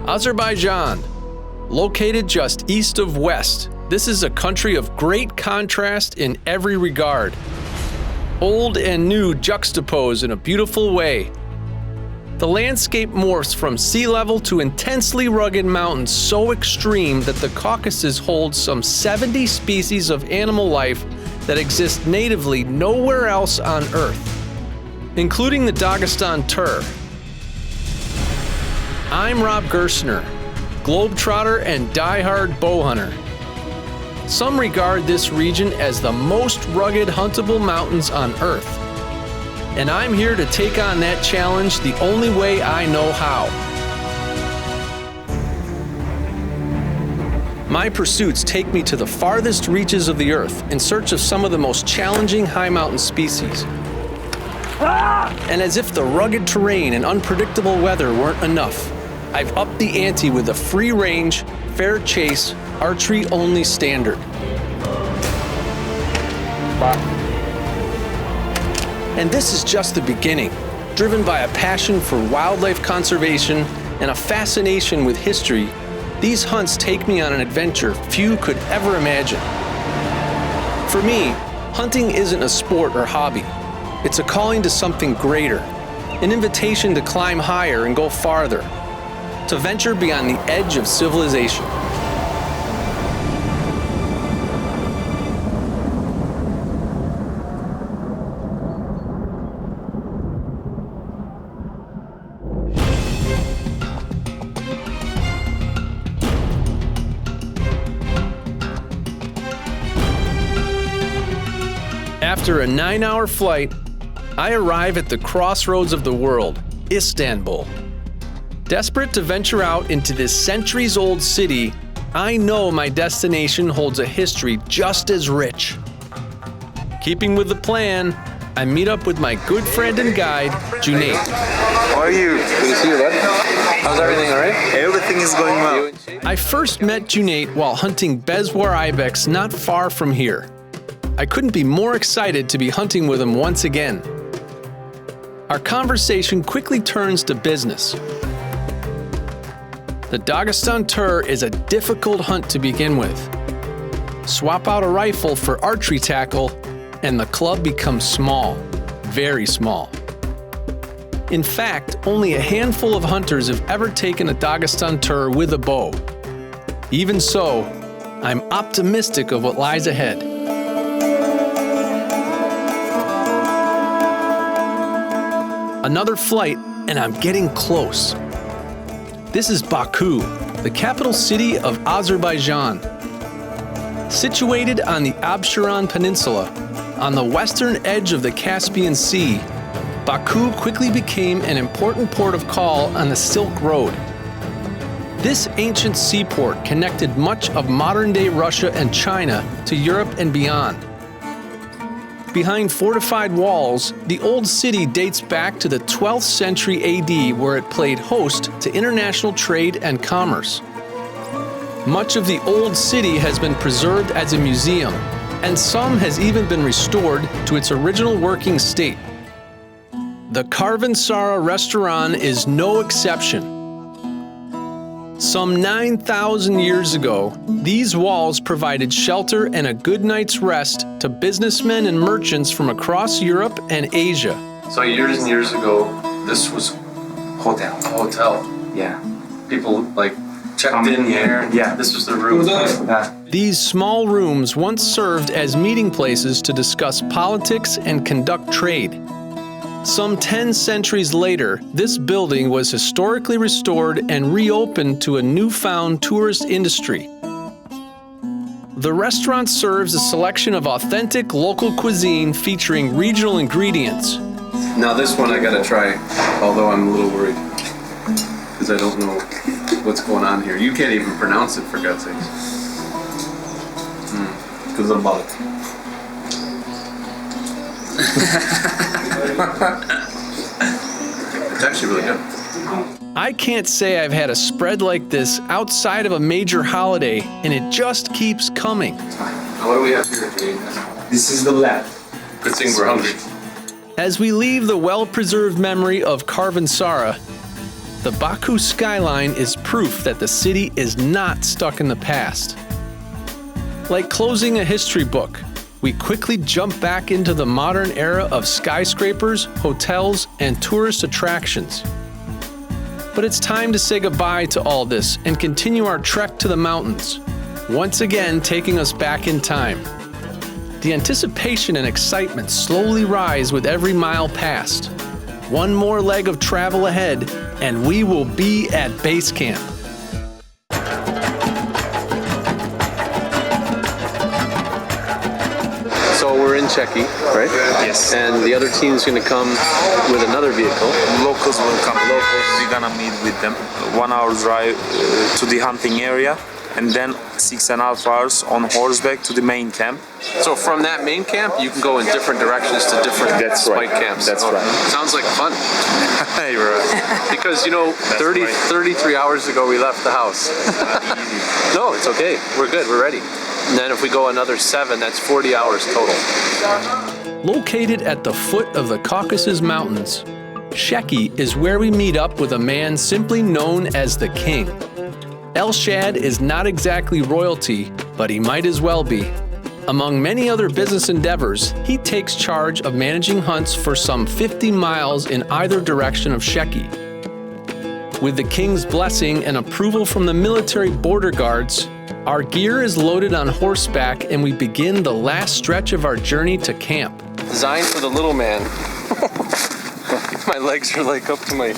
Azerbaijan, located just east of west, this is a country of great contrast in every regard. Old and new juxtapose in a beautiful way. The landscape morphs from sea level to intensely rugged mountains so extreme that the Caucasus holds some 70 species of animal life that exist natively nowhere else on Earth, including the Dagestan Tur. I'm Rob Gerstner, globetrotter and diehard bow hunter. Some regard this region as the most rugged huntable mountains on Earth. And I'm here to take on that challenge the only way I know how. My pursuits take me to the farthest reaches of the Earth in search of some of the most challenging high mountain species. And as if the rugged terrain and unpredictable weather weren't enough, I've upped the ante with a free-range, fair chase, archery-only standard. And this is just the beginning. Driven by a passion for wildlife conservation and a fascination with history, these hunts take me on an adventure few could ever imagine. For me, hunting isn't a sport or hobby. It's a calling to something greater, an invitation to climb higher and go farther, to venture beyond the edge of civilization. After a 9-hour flight, I arrive at the crossroads of the world, Istanbul. Desperate to venture out into this centuries-old city, I know my destination holds a history just as rich. Keeping with the plan, I meet up with my good friend and guide, Junaid. How are you? Good to see you, bud. How's everything, all right? Everything is going well. I first met Junaid while hunting Bezwar ibex not far from here. I couldn't be more excited to be hunting with him once again. Our conversation quickly turns to business. The Dagestan Tur is a difficult hunt to begin with. Swap out a rifle for archery tackle, and the club becomes small, very small. In fact, only a handful of hunters have ever taken a Dagestan Tur with a bow. Even so, I'm optimistic of what lies ahead. Another flight, and I'm getting close. This is Baku, the capital city of Azerbaijan. Situated on the Absheron Peninsula, on the western edge of the Caspian Sea, Baku quickly became an important port of call on the Silk Road. This ancient seaport connected much of modern-day Russia and China to Europe and beyond. Behind fortified walls, the old city dates back to the 12th century AD, where it played host to international trade and commerce. Much of the old city has been preserved as a museum, and some has even been restored to its original working state. The Karvansara restaurant is no exception. Some 9,000 years ago, these walls provided shelter and a good night's rest to businessmen and merchants from across Europe and Asia. So years and years ago, this was Hotel. a hotel. Yeah. People checked in here. Yeah. This was the room. These small rooms once served as meeting places to discuss politics and conduct trade. Some 10 centuries later, this building was historically restored and reopened to a newfound tourist industry. The restaurant serves a selection of authentic local cuisine featuring regional ingredients. Now this one I gotta try, although I'm a little worried because I don't know what's going on here. You can't even pronounce it, for God's sakes. Because I'm about it. It's actually really good. I can't say I've had a spread like this outside of a major holiday, and it just keeps coming. Now what do we have here, Jane? This is the lab. Good thing we're hungry. As we leave the well-preserved memory of Karvansara, The Baku skyline is proof that the city is not stuck in the past. Like closing a history book, we quickly jump back into the modern era of skyscrapers, hotels, and tourist attractions. But it's time to say goodbye to all this and continue our trek to the mountains, once again taking us back in time. The anticipation and excitement slowly rise with every mile passed. One more leg of travel ahead, and we will be at base camp. So we're in Czechia, right? Yes. And the other team's going to come with another vehicle. Locals will come. We're gonna meet with them. 1 hour drive to the hunting area, and then 6.5 hours on horseback to the main camp. So from that main camp, you can go in different directions to different That's spike right. camps. That's right. Sounds like fun. Hey, right. Because, 33 hours ago we left the house. No, it's okay. We're good. We're ready. And then if we go another 7, that's 40 hours total. Located at the foot of the Caucasus Mountains, Sheki is where we meet up with a man simply known as the King. Elshad is not exactly royalty, but he might as well be. Among many other business endeavors, he takes charge of managing hunts for some 50 miles in either direction of Sheki. With the King's blessing and approval from the military border guards, our gear is loaded on horseback and we begin the last stretch of our journey to camp. Designed for the little man. My legs are like up to my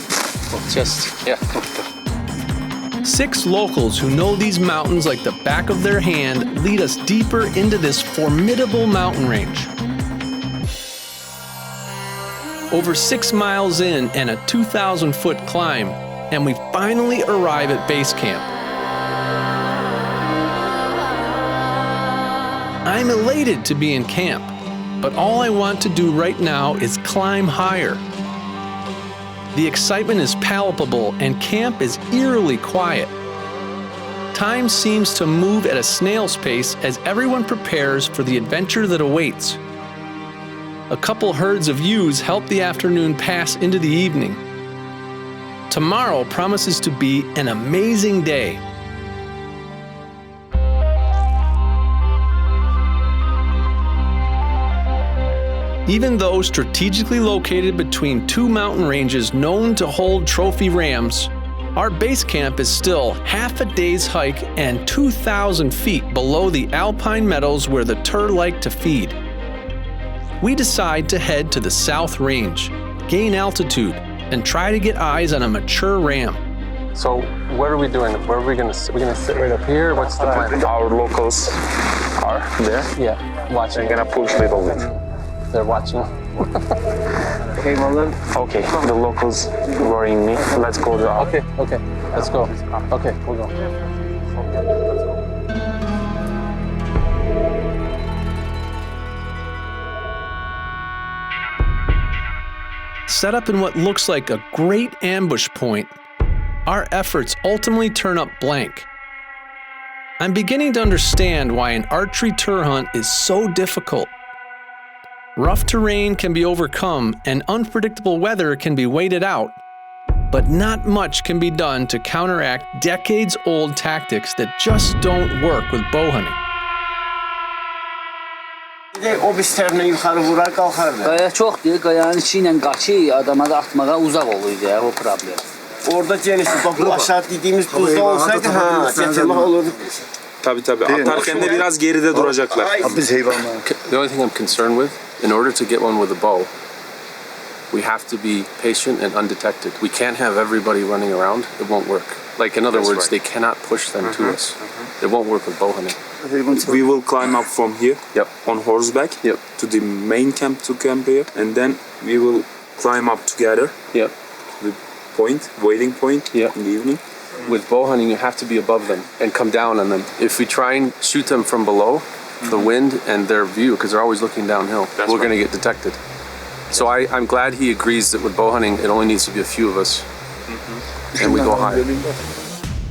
chest. Yeah. 6 locals who know these mountains like the back of their hand lead us deeper into this formidable mountain range. Over 6 miles in and a 2,000-foot climb, and we finally arrive at base camp. I'm elated to be in camp, but all I want to do right now is climb higher. The excitement is palpable and camp is eerily quiet. Time seems to move at a snail's pace as everyone prepares for the adventure that awaits. A couple herds of ewes help the afternoon pass into the evening. Tomorrow promises to be an amazing day. Even though strategically located between 2 mountain ranges known to hold trophy rams, our base camp is still half a day's hike and 2,000 feet below the alpine meadows where the Tur like to feed. We decide to head to the south range, gain altitude, and try to get eyes on a mature ram. So what are we doing? Where are we going to sit? We're going to sit right up here? What's the plan? Our locals are there. Yeah, watching. We're gonna push a little bit. They're watching. Okay, Marlon. Okay, the locals worrying me. Let's go to our... Okay, let's go. Okay, we'll go. Set up in what looks like a great ambush point, our efforts ultimately turn up blank. I'm beginning to understand why an archery Tur hunt is so difficult. Rough terrain can be overcome and unpredictable weather can be waited out, but not much can be done to counteract decades-old tactics that just don't work with bow hunting. O biz tərəfdən yuxarı vurar, qalxardı. Qaya çoxdur, qayanın içi ilə qaçı adama da atmağa uzaq olurdu ya, o problem. Orada genişdir, bax bu aşağı dediğimiz buzda olsaydı, getirmək olurdu. Tabii. Atarken de biraz geride duracaklar. Biz heyvanlar. The only thing I'm concerned with, in order to get one with a bow, we have to be patient and undetected. We can't have everybody running around. It won't work. Like, in other words, they cannot push them to us. It won't work with bow hunting. We will climb up from here on horseback to the main camp here, and then we will climb up together. Yep. The point, waiting point in the evening. With bow hunting, you have to be above them and come down on them. If we try and shoot them from below, the wind and their view, because they're always looking downhill, we're going to get detected. So I'm glad he agrees that with bow hunting, it only needs to be a few of us, and we go higher.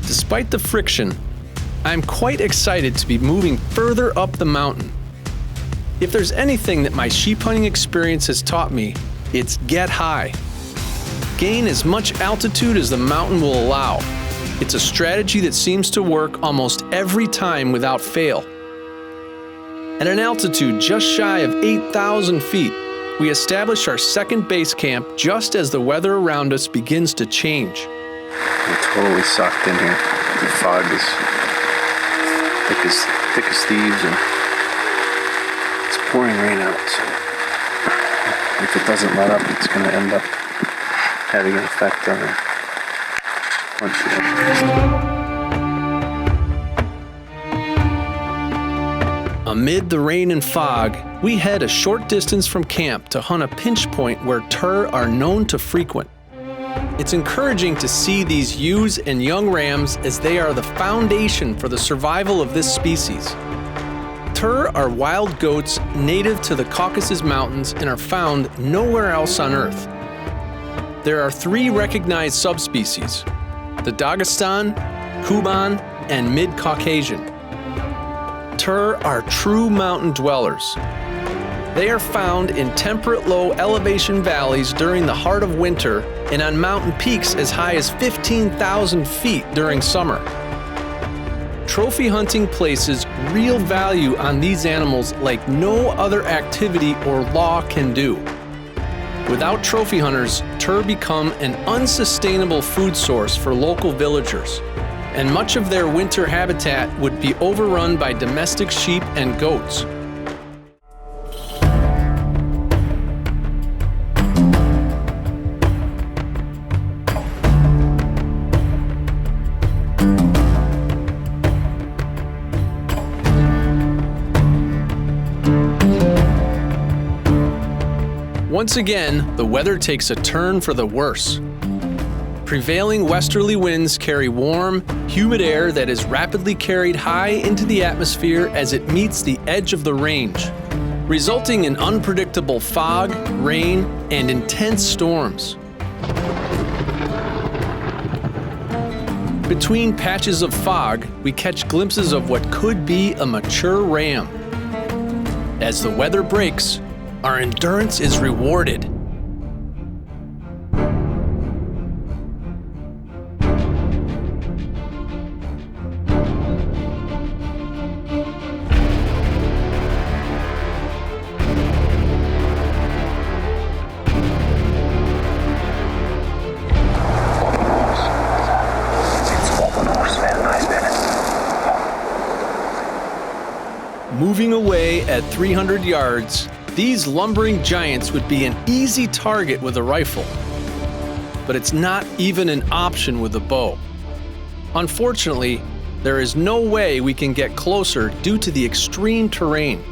Despite the friction, I'm quite excited to be moving further up the mountain. If there's anything that my sheep hunting experience has taught me, it's get high. gain as much altitude as the mountain will allow. It's a strategy that seems to work almost every time without fail. At an altitude just shy of 8,000 feet, we establish our second base camp just as the weather around us begins to change. We're totally sucked in here. The fog is thick as thieves, and it's pouring rain out. So if it doesn't let up, it's going to end up having an effect on our Amid the rain and fog, we head a short distance from camp to hunt a pinch point where tur are known to frequent. It's encouraging to see these ewes and young rams as they are the foundation for the survival of this species. Tur are wild goats native to the Caucasus Mountains and are found nowhere else on Earth. There are 3 recognized subspecies: the Dagestan, Kuban, and Mid-Caucasian. Tur are true mountain dwellers. They are found in temperate low elevation valleys during the heart of winter and on mountain peaks as high as 15,000 feet during summer. Trophy hunting places real value on these animals like no other activity or law can do. Without trophy hunters, tur become an unsustainable food source for local villagers, and much of their winter habitat would be overrun by domestic sheep and goats. Once again, the weather takes a turn for the worse. Prevailing westerly winds carry warm, humid air that is rapidly carried high into the atmosphere as it meets the edge of the range, resulting in unpredictable fog, rain, and intense storms. Between patches of fog, we catch glimpses of what could be a mature ram. As the weather breaks, our endurance is rewarded. Moving away at 300 yards, these lumbering giants would be an easy target with a rifle. But it's not even an option with a bow. Unfortunately, there is no way we can get closer due to the extreme terrain.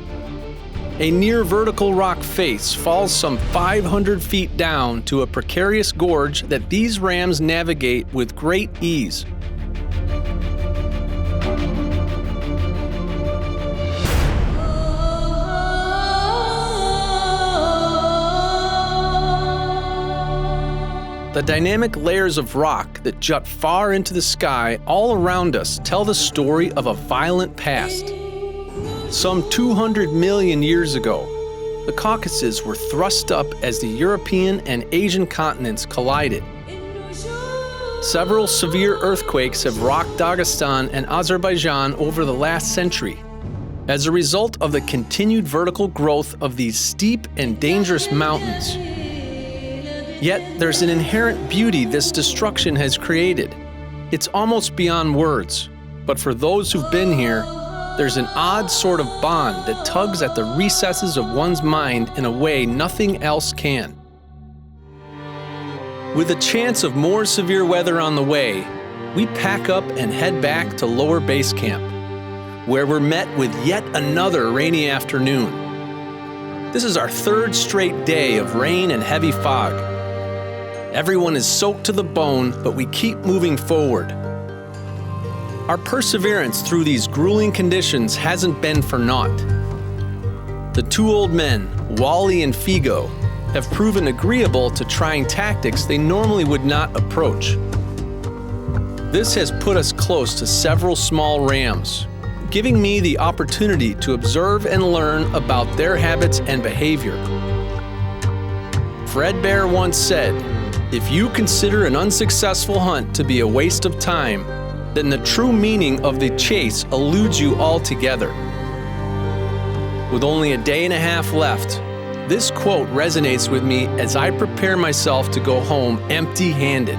A near vertical rock face falls some 500 feet down to a precarious gorge that these rams navigate with great ease. The dynamic layers of rock that jut far into the sky all around us tell the story of a violent past. Some 200 million years ago, the Caucasus were thrust up as the European and Asian continents collided. Several severe earthquakes have rocked Dagestan and Azerbaijan over the last century. As a result of the continued vertical growth of these steep and dangerous mountains. Yet there's an inherent beauty this destruction has created. It's almost beyond words, but for those who've been here, there's an odd sort of bond that tugs at the recesses of one's mind in a way nothing else can. With a chance of more severe weather on the way, we pack up and head back to lower base camp, where we're met with yet another rainy afternoon. This is our 3rd straight day of rain and heavy fog. Everyone is soaked to the bone, but we keep moving forward. Our perseverance through these grueling conditions hasn't been for naught. The 2 old men, Wally and Figo, have proven agreeable to trying tactics they normally would not approach. This has put us close to several small rams, giving me the opportunity to observe and learn about their habits and behavior. Fred Bear once said, If you consider an unsuccessful hunt to be a waste of time, then the true meaning of the chase eludes you altogether. With only a day and a half left, this quote resonates with me as I prepare myself to go home empty-handed.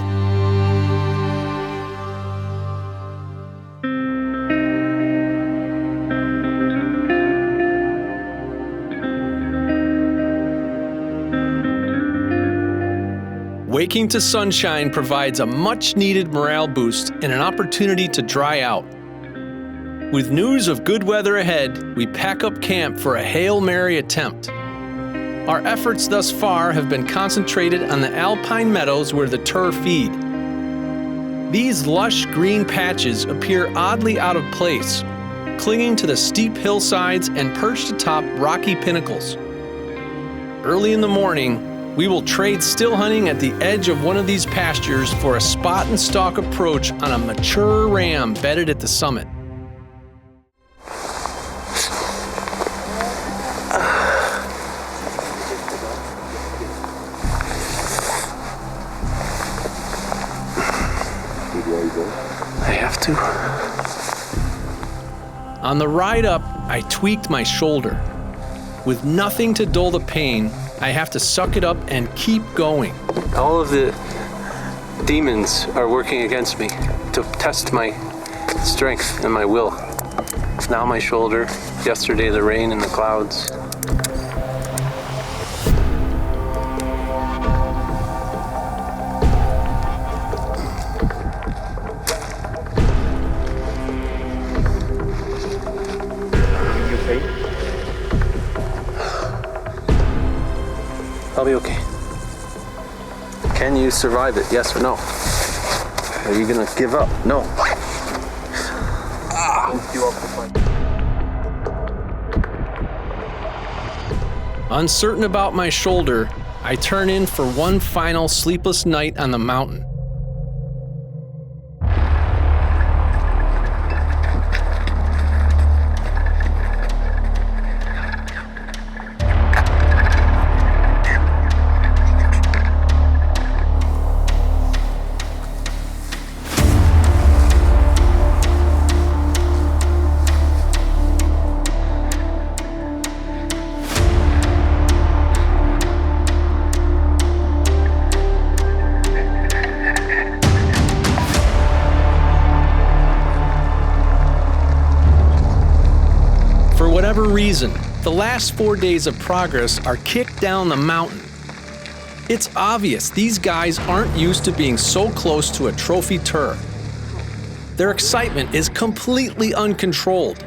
Waking to sunshine provides a much-needed morale boost and an opportunity to dry out. With news of good weather ahead, we pack up camp for a Hail Mary attempt. Our efforts thus far have been concentrated on the alpine meadows where the Tur feed. These lush green patches appear oddly out of place, clinging to the steep hillsides and perched atop rocky pinnacles. Early in the morning, we will trade still hunting at the edge of one of these pastures for a spot and stalk approach on a mature ram bedded at the summit. I have to. On the ride up, I tweaked my shoulder. With nothing to dull the pain, I have to suck it up and keep going. All of the demons are working against me to test my strength and my will. Now my shoulder, yesterday the rain and the clouds. I'll be okay. Can you survive it? Yes or no? Are you gonna give up? No. Uncertain about my shoulder, I turn in for one final sleepless night on the mountain. For whatever reason, the last 4 days of progress are kicked down the mountain. It's obvious these guys aren't used to being so close to a trophy Tur. Their excitement is completely uncontrolled.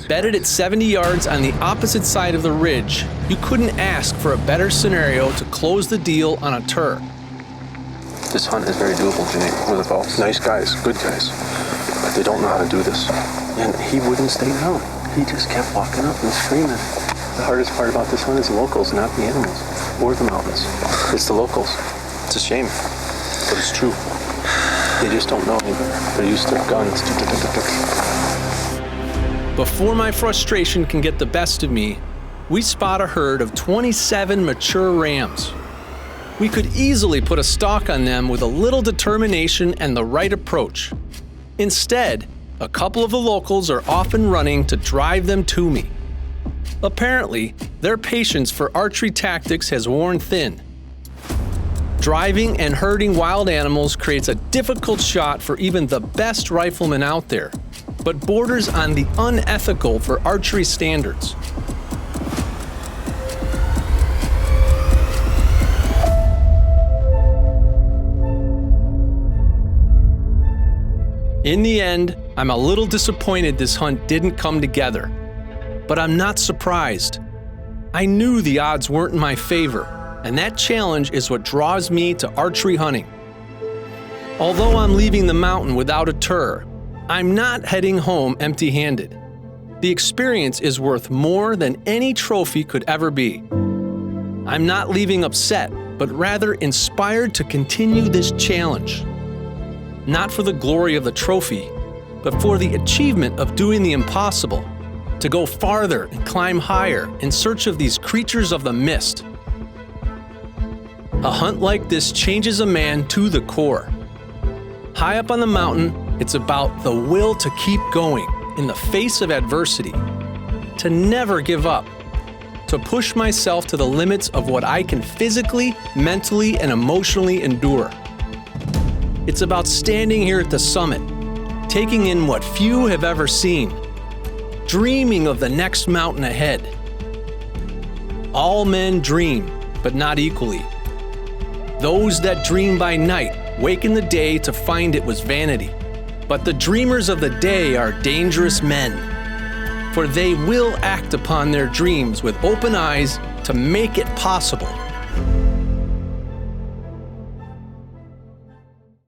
Bedded at 70 yards on the opposite side of the ridge, you couldn't ask for a better scenario to close the deal on a Tur. This hunt is very doable, Jay, with a bow. Nice guys, good guys, but they don't know how to do this. And he wouldn't stay down. He just kept walking up and screaming. The hardest part about this hunt is the locals, not the animals or the mountains. It's the locals. It's a shame, but it's true. They just don't know any better. They're used to guns. Before my frustration can get the best of me, we spot a herd of 27 mature rams. We could easily put a stalk on them with a little determination and the right approach. Instead, a couple of the locals are off and running to drive them to me. Apparently, their patience for archery tactics has worn thin. Driving and herding wild animals creates a difficult shot for even the best riflemen out there, but borders on the unethical for archery standards. In the end, I'm a little disappointed this hunt didn't come together, but I'm not surprised. I knew the odds weren't in my favor, and that challenge is what draws me to archery hunting. Although I'm leaving the mountain without a Tur, I'm not heading home empty-handed. The experience is worth more than any trophy could ever be. I'm not leaving upset, but rather inspired to continue this challenge. Not for the glory of the trophy, but for the achievement of doing the impossible, to go farther and climb higher in search of these creatures of the mist. A hunt like this changes a man to the core. High up on the mountain, it's about the will to keep going in the face of adversity, to never give up, to push myself to the limits of what I can physically, mentally, and emotionally endure. It's about standing here at the summit, taking in what few have ever seen, dreaming of the next mountain ahead. All men dream, but not equally. Those that dream by night wake in the day to find it was vanity. But the dreamers of the day are dangerous men, for they will act upon their dreams with open eyes to make it possible.